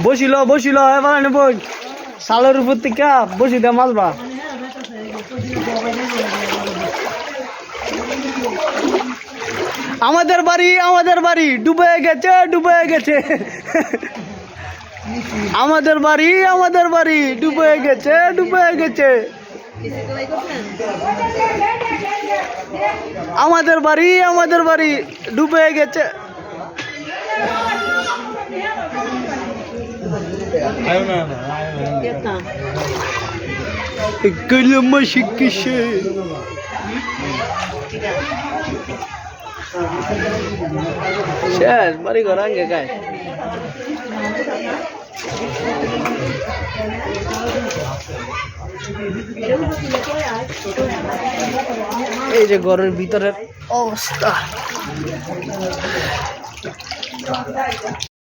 বসিল বসিল এবার নেব সালের উপর থেকে বসি দে মাছবা আমাদের বাড়ি ডুবে গেছে আমাদের বাড়ি ডুবে গেছে আমাদের বাড়ি ডুবে গেছে কলমা শিখছে শেষ বাড়ি ঘর আগে গায়ে এই যে ঘরের ভিতরের অবস্থা